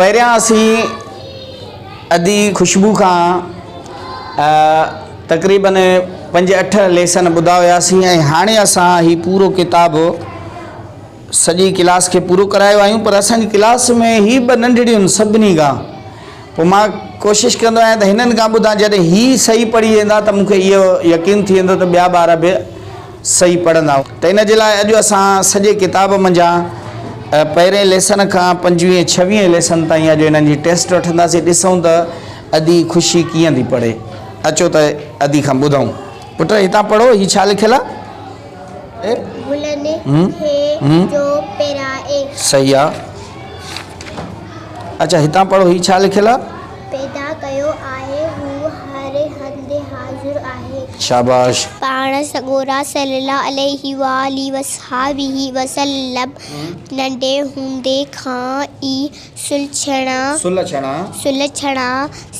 पहिरियां असीं अदी खुशबू खां तक़रीबन 5-8 लेसन ॿुधा हुआसीं ऐं हाणे असां ही पूरो किताबु सॼी क्लास खे पूरो करायो आहियूं। पर असांजी क्लास में ही 2 नंढड़ियूं आहिनि सभिनी खां। पोइ मां कोशिशि कंदो आहियां त हिननि खां ॿुधां, जॾहिं ही सही पढ़ी वेंदा त मूंखे इहो यकीन थी वेंदो त ॿिया ॿार बि सही पढ़ंदा। त इन जे लाइ अॼु असां सॼे किताब मंझां पहिरें लेसन खां 25-26 लेसन ताईं अॼु हिननि जी टेस्ट वठंदासीं। ॾिसूं त अदी ख़ुशी कीअं थी पढ़े। अचो त अदी खां ॿुधूं। पुट हितां पढ़ो, ही छा लिखियलु आहे? सही आहे। अच्छा हितां पढ़ो, ही छा लिखियलु आहे? पैदा कयो आहे हू हर हंधि हाज़िर आहे। शाबाश। पाण सगोरा सल्लल्लाहु अलैहि वसल्लम नंढे हूंदे खां ई सुलझणा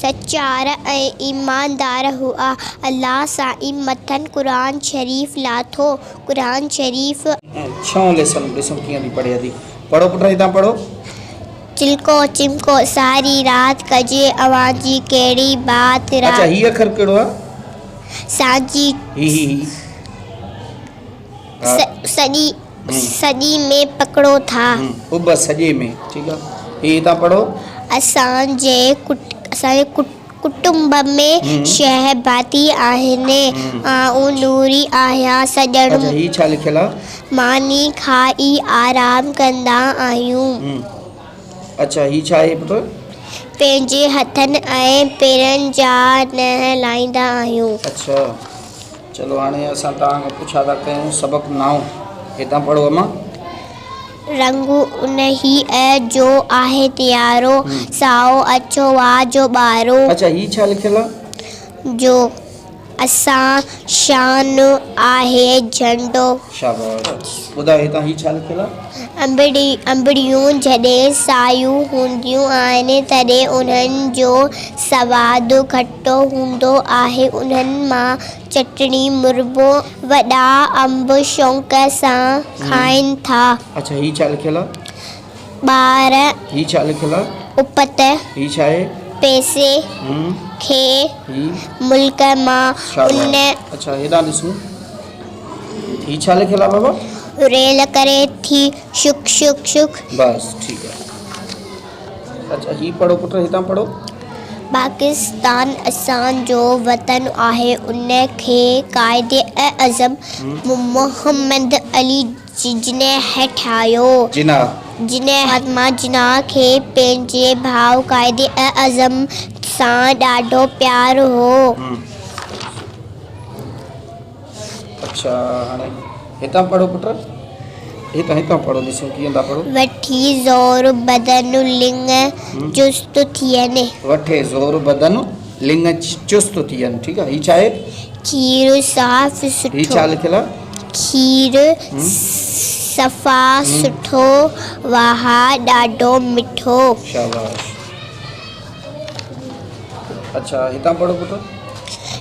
सचार ऐं ईमानदार हुआ। अल्लाह साईं मथन कुरान शरीफ़ लाथो। कुरान शरीफ़ 6 लेसन ॾिसो कीअं थी पढ़े थी। पढ़ो पुट, हितां पढ़ो। चिलको चिमको सारी रात कजे अवांजी केड़ी बात रात। अच्छा ही अखर केड़ो है? साजी ही सदी में पकड़ो था। उब सजे में, ठीक है। ये ता पढ़ो। असांजे कुटुंब में शहबाती आहिने आऊं नूरी आहियां सजणू। अच्छा ही छा लिखियला? मानी खाई आराम कंदा आहियूं। अच्छा ही छा है पुत्र? पंहिंजे हथनि ऐं पेरनि जा नहलाईंदा आहियूं। अच्छा चलो हाणे असां तव्हां खां पुछा था कयूं सबक 9। हितां पढ़ो अम्मा। रंगू उनही जो आहे तियारो साओ अछो वाह जो ॿारो। अच्छा ही छा लिखियला? जो असां शान आहे झंडो। शाबाश। ॿुधायो हितां ही छा लिखियला? अंबड़ियूं जॾहिं सायूं हूंदियूं आहिनि तॾहिं उन्हनि जो सवादु खटो हूंदो आहे। उन्हनि मां चटणी मुरबो वॾा अंब शौक़ सां खाइनि था। अच्छा ही छा लिखियला? ॿार ही छा लिखियला? उपत ही छा आहे? पैसे खे मुल्क मां उन। अच्छा हेॾा ॾिसूं, ही छा लिखियला बाबा? रेल करे थी शुक शुक शुक। बस ठीक है। अच्छा ही पढ़ो पुत्र, हितां पढ़ो। पाकिस्तान असांजो वतन आहे। उन खे कायदे आज़म मोहम्मद अली जिन्ह ठाहियो। जिन्ह महात्मा जिन्ह खे पंहिंजे भाउ कायदे आज़म सां ॾाढो प्यार हो। अच्छा हाणे हितां पढ़ो पुत्र। हितां पढ़ो, ॾिसो कीअं था पढ़ो। वठी ज़ोर बदन लिंग चुस्त थियनि। वठे ज़ोर बदन लिंग चुस्त थियनि। ठीक है। ही छा आहे? खीर साफ़ सुठो। ही छा लिखियला? खीर सफ़ा सुठो वाह ॾाढो मिठो। शाबाश। अच्छा हितां पढ़ो पुत्र।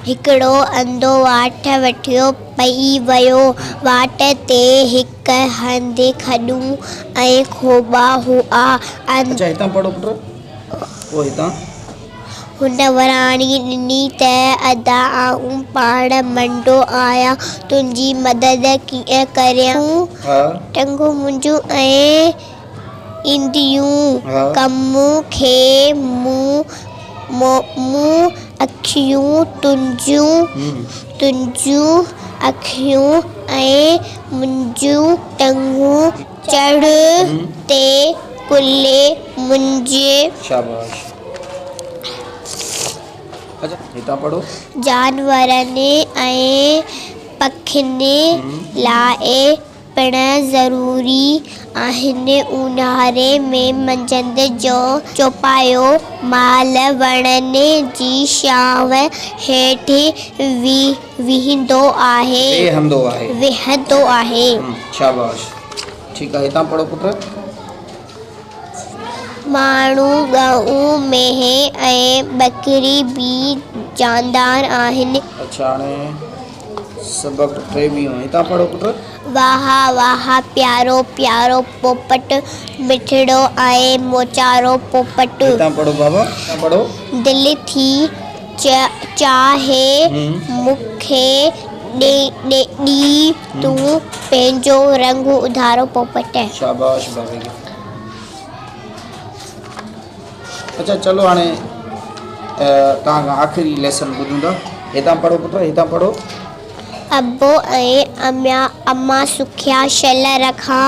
हिकिड़ो अंधो वाट वठियो पई वियो। वाट ते हिकु हंधि खॾूं ऐं खोबा हुआ। अच्छा हितां पढ़ो पुत्र। वो हितां हुन वराणी ॾिनी त अदा आऊं पाण मंडो आहियां तुंहिंजी मदद कीअं करियां। टंगू मुंहिंजूं ऐं ईंदियूं कम खे मूं अखियूं तुंहिंजूं अखियूं ऐं मुंहिंजूं टंगूं चढ़ ते कुल्ले मुंहिंजे। शाबाश। अच्छा हितां पढ़ो। जानवरनि ऐं पखियुनि लाइ पिण ज़रूरी आहिनि। ऊन्हारे में मंझंदि जो चौपायो माल वणनि जी छांव हेठि विहंदो आहे। शाबाश। ठीक है। हितां पढ़ो पुत्र। माण्हू गऊ मेंह ऐं बकरी भी जानदार आहिनि। अच्छा हाणे सबक 23 हितां पढ़ो पुट। वाह वाह प्यारो प्यारो पोपट मिठड़ो आहे मोचारो पोपट हितां पढ़ो बाबा, हितां पढ़ो। दिल थी चाहे मूंखे ॾी तूं पंहिंजो रंग उधारो पोपट। शाबाश बाबे खे। अच्छा चलो हाणे तव्हां खां आख़िरी लेसन ॿुधूं था। हितां पढ़ो पुट, हितां पढ़ो। अबो ऐं अम्मा सुखिया शल रखां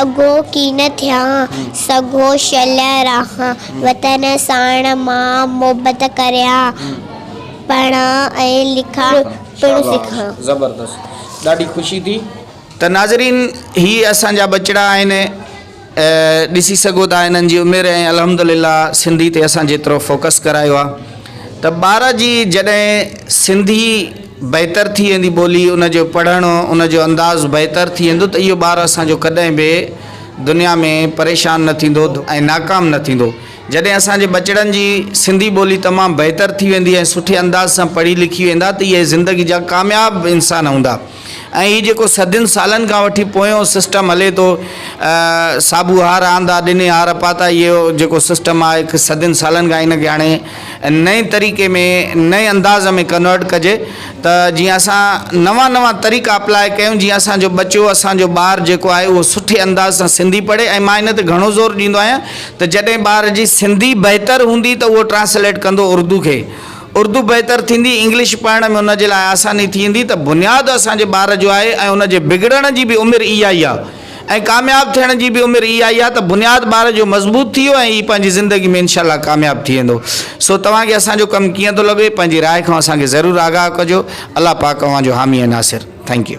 अगो कीन थिया सगो शल रखां वतन साण मां मोहबत करियां पढ़ां ऐं लिखां पिणु सिखां। ज़बरदस्त, ॾाढी ख़ुशी थी। त नाज़रीन, ही असांजा बचड़ा आहिनि। ॾिसी सघो था हिननि जी उमिरि ऐं अल्हम्दुलिल्लाह सिंधी ते असां जेतिरो फोकस करायो आहे त ॿार जी जॾहिं सिंधी बहितर थी वेंदी ॿोली, उनजो पढ़णु उनजो अंदाज़ बहितर थी वेंदो त इहो ॿार असांजो कॾहिं बि दुनिया में परेशान न थींदो ऐं नाकाम न थींदो। जॾहिं असांजे बचड़नि जी सिंधी ॿोली तमामु बहितर थी वेंदी ऐं सुठे अंदाज़ सां पढ़ी लिखी वेंदा त इहे ज़िंदगी जा कामयाब इंसान हूंदा। ऐं हीउ जेको सदियुनि सालनि खां वठी पोयों सिस्टम हले थो, साबू हार आंदा ॾिने हार पाता, इहो जेको सिस्टम आहे हिकु सदियुनि सालनि खां हिनखे हाणे नए तरीक़े में नए अंदाज़ में कन्वर्ट कजे त जीअं असां नवां नवां तरीक़ा अप्लाए कयूं, जीअं असांजो बच्चो असांजो ॿारु जेको आहे उहो सुठे अंदाज़ सां सिंधी पढ़े। ऐं मां इन ते घणो ज़ोर ॾींदो आहियां त जॾहिं ॿार जी सिंधी बहितर हूंदी त उहो ट्रांसलेट कंदो उर्दू खे, उर्दू बहितर थींदी, इंग्लिश पढ़ण में उनजे लाइ आसानी थींदी। त बुनियादु असांजे ॿार जो आहे ऐं उनजे बिगड़ण जी बि उमिरि इहा ई आहे ऐं कामयाबु थियण जी बि उमिरि इहा ई आहे। त बुनियादु ॿार जो मज़बूत थी वियो ऐं हीउ पंहिंजी ज़िंदगी में इनशाअल्लाह कामयाबु थी वेंदो। सो तव्हांखे असांजो कमु कीअं थो लॻे, पंहिंजी राय खां असांखे ज़रूरु आगाह कजो। अलाह पाक तव्हांजो हामी ऐं नासिर। Thank U.